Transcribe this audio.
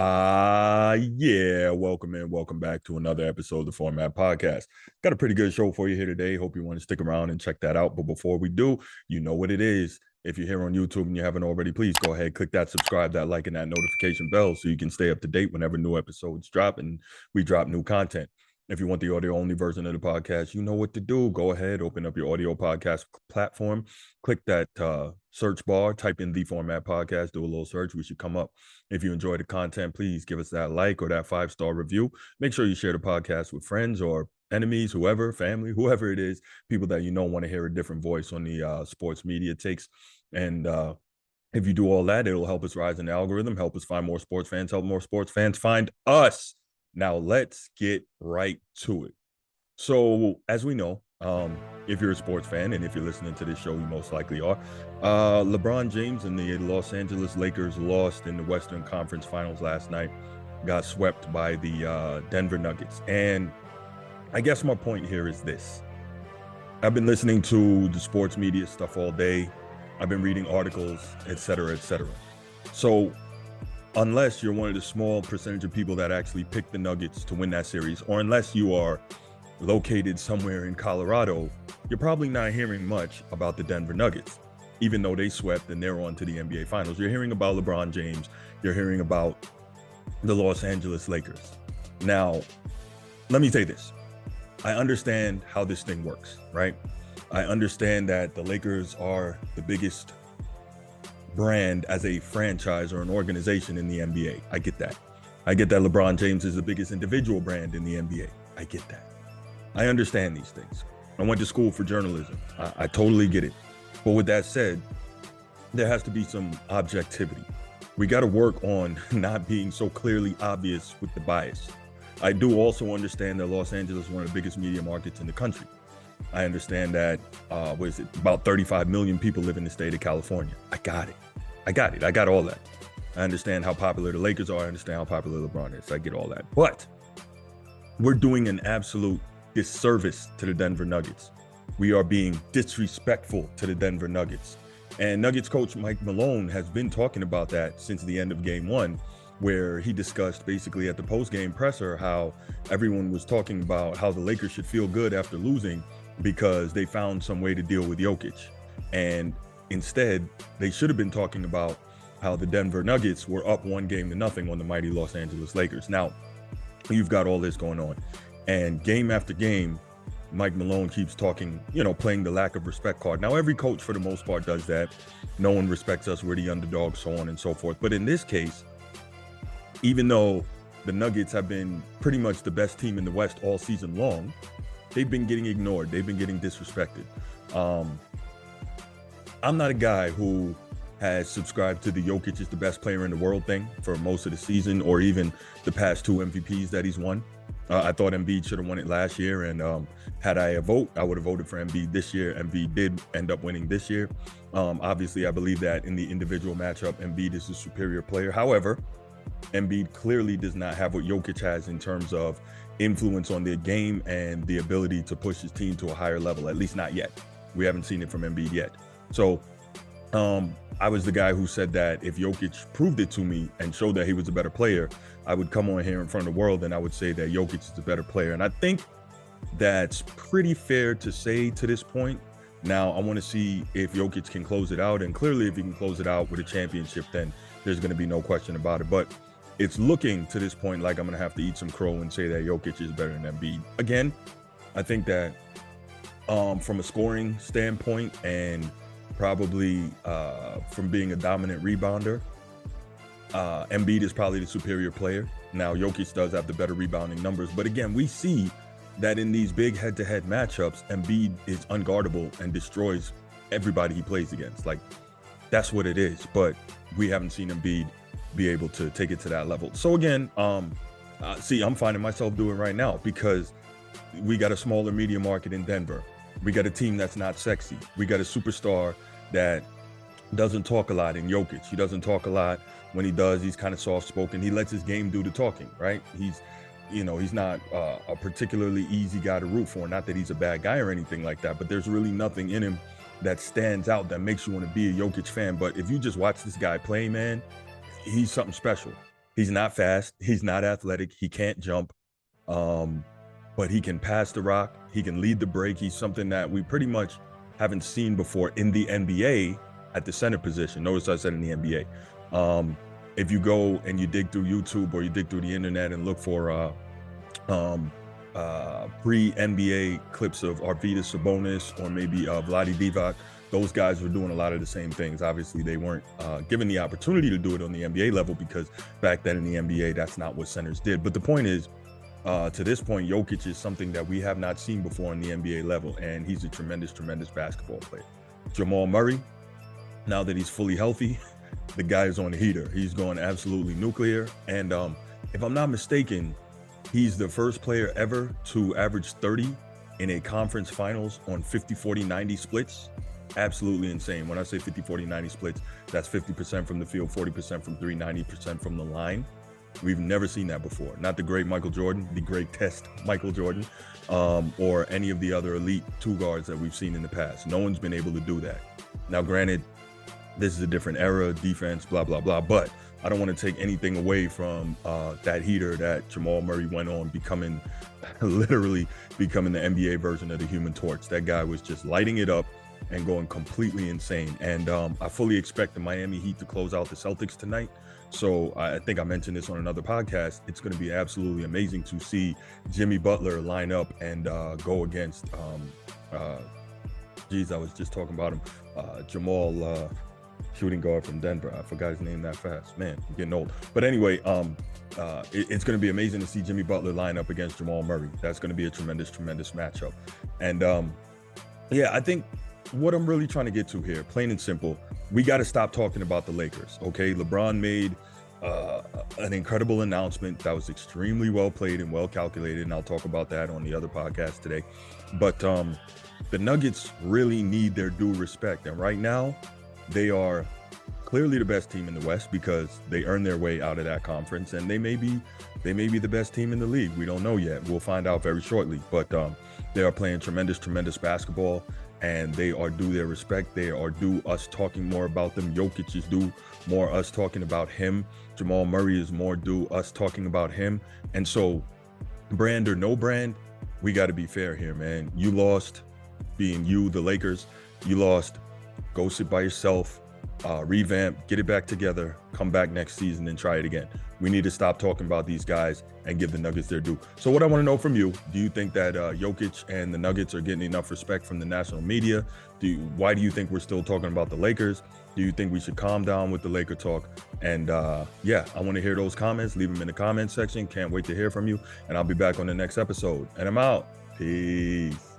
Yeah, welcome in. Welcome back to another episode of the Format Podcast. Got a pretty good show for you here today. Hope you want to stick around and check that out. But before we do, you know what it is. If you're here on YouTube and you haven't already, please go ahead, click that subscribe, that like, and that notification bell so you can stay up to date whenever new episodes drop and we drop new content. If you want the audio only version of the podcast, you know what to do. Go ahead, open up your audio podcast platform, click that search bar, type in the Format Podcast, do a little search. We should come up. If you enjoy the content, please give us that like or that 5-star review. Make sure you share the podcast with friends or enemies, whoever, family, whoever it is, people that you know want to hear a different voice on the sports media takes. And if you do all that, it'll help us rise in the algorithm, help us find more sports fans, help more sports fans find us. Now, let's get right to it. So, as we know, if you're a sports fan and if you're listening to this show, you most likely are, LeBron James and the Los Angeles Lakers lost in the Western Conference Finals last night, got swept by the Denver Nuggets. And I guess my point here is this. I've been listening to the sports media stuff all day. I've been reading articles, et cetera, et cetera. So unless you're one of the small percentage of people that actually picked the Nuggets to win that series, or unless you are located somewhere in Colorado, you're probably not hearing much about the Denver Nuggets, even though they swept and they're on to the NBA Finals. You're hearing about LeBron James. You're hearing about the Los Angeles Lakers. Now, let me say this. I understand how this thing works, right? I understand that the Lakers are the biggest brand as a franchise or an organization in the NBA. I get that. I get that LeBron James is the biggest individual brand in the NBA. I get that. I understand these things. I went to school for journalism. I totally get it. But with that said, there has to be some objectivity. We got to work on not being so clearly obvious with the bias. I do also understand that Los Angeles is one of the biggest media markets in the country. I understand that, about 35 million people live in the state of California. I got it. I got all that. I understand how popular the Lakers are. I understand how popular LeBron is. I get all that. But we're doing an absolute disservice to the Denver Nuggets. We are being disrespectful to the Denver Nuggets. And Nuggets coach Mike Malone has been talking about that since the end of game one, where he discussed basically at the post-game presser how everyone was talking about how the Lakers should feel good after losing because they found some way to deal with Jokic. And instead, they should have been talking about how the Denver Nuggets were up 1-0 on the mighty Los Angeles Lakers. Now, you've got all this going on. And game after game, Mike Malone keeps talking, playing the lack of respect card. Now, every coach for the most part does that. No one respects us. We're the underdog, so on and so forth. But in this case, even though the Nuggets have been pretty much the best team in the West all season long, they've been getting ignored. They've been getting disrespected. I'm not a guy who has subscribed to the Jokic is the best player in the world thing for most of the season or even the past 2 MVPs that he's won. I thought Embiid should have won it last year. And had I a vote, I would have voted for Embiid this year. Embiid did end up winning this year. Obviously, I believe that in the individual matchup, Embiid is the superior player. However, Embiid clearly does not have what Jokic has in terms of influence on their game and the ability to push his team to a higher level, at least not yet. We haven't seen it from Embiid yet. So I was the guy who said that if Jokic proved it to me and showed that he was a better player, I would come on here in front of the world and I would say that Jokic is a better player. And I think that's pretty fair to say to this point. Now, I want to see if Jokic can close it out. And clearly, if he can close it out with a championship, then there's going to be no question about it. But it's looking to this point like I'm going to have to eat some crow and say that Jokic is better than Embiid. Again, I think that from a scoring standpoint and probably from being a dominant rebounder, Embiid is probably the superior player. Now, Jokic does have the better rebounding numbers. But again, we see that in these big head-to-head matchups, Embiid is unguardable and destroys everybody he plays against. Like, that's what it is. But we haven't seen Embiid be able to take it to that level. So again, see, I'm finding myself doing right now because we got a smaller media market in Denver. We got a team that's not sexy. We got a superstar that doesn't talk a lot in Jokic. He doesn't talk a lot. When he does, he's kind of soft-spoken. He lets his game do the talking, right? He's not a particularly easy guy to root for. Not that he's a bad guy or anything like that, but there's really nothing in him that stands out that makes you want to be a Jokic fan. But if you just watch this guy play, man, he's something special. He's not fast. He's not athletic. He can't jump. But he can pass the rock. He can lead the break. He's something that we pretty much haven't seen before in the NBA at the center position. Notice I said in the NBA. If you go and you dig through YouTube or you dig through the internet and look for pre-NBA clips of Arvydas Sabonis or maybe Vlade Divac, those guys were doing a lot of the same things. Obviously, they weren't given the opportunity to do it on the NBA level because back then in the NBA, that's not what centers did. But the point is, to this point, Jokic is something that we have not seen before in the NBA level, and he's a tremendous, tremendous basketball player. Jamal Murray, now that he's fully healthy, the guy is on a heater. He's going absolutely nuclear. And if I'm not mistaken, he's the first player ever to average 30 in a conference finals on 50, 40, 90 splits. Absolutely insane. When I say 50, 40, 90 splits, that's 50% from the field, 40% from three, 90% from the line. We've never seen that before. Not the great Michael Jordan, the great test Michael Jordan, or any of the other elite two guards that we've seen in the past. No one's been able to do that. Now, granted, this is a different era, defense, blah, blah, blah, but I don't want to take anything away from that heater that Jamal Murray went on, literally becoming the NBA version of the Human Torch. That guy was just lighting it up and going completely insane. And I fully expect the Miami Heat to close out the Celtics tonight. So I think I mentioned this on another podcast. It's going to be absolutely amazing to see Jimmy Butler line up and go against, I was just talking about him, Jamal, shooting guard from Denver. I forgot his name that fast. Man, I'm getting old. But anyway, it's going to be amazing to see Jimmy Butler line up against Jamal Murray. That's going to be a tremendous, tremendous matchup. And I think what I'm really trying to get to here, plain and simple, we got to stop talking about the Lakers, okay? LeBron made an incredible announcement that was extremely well played and well calculated, and I'll talk about that on the other podcast today. But the Nuggets really need their due respect, and right now, they are clearly the best team in the West because they earned their way out of that conference, and they may be the best team in the league. We don't know yet. We'll find out very shortly. But they are playing tremendous, tremendous basketball, and they are due their respect. They are due us talking more about them. Jokic is due more us talking about him. Jamal Murray is more due us talking about him. And so, brand or no brand, we got to be fair here, man. You lost, being you, the Lakers. You lost. Go sit by yourself, revamp, get it back together, come back next season and try it again. We need to stop talking about these guys and give the Nuggets their due. So what I want to know from you, do you think that Jokic and the Nuggets are getting enough respect from the national media? Why do you think we're still talking about the Lakers? Do you think we should calm down with the Laker talk? And I want to hear those comments. Leave them in the comment section. Can't wait to hear from you. And I'll be back on the next episode. And I'm out. Peace.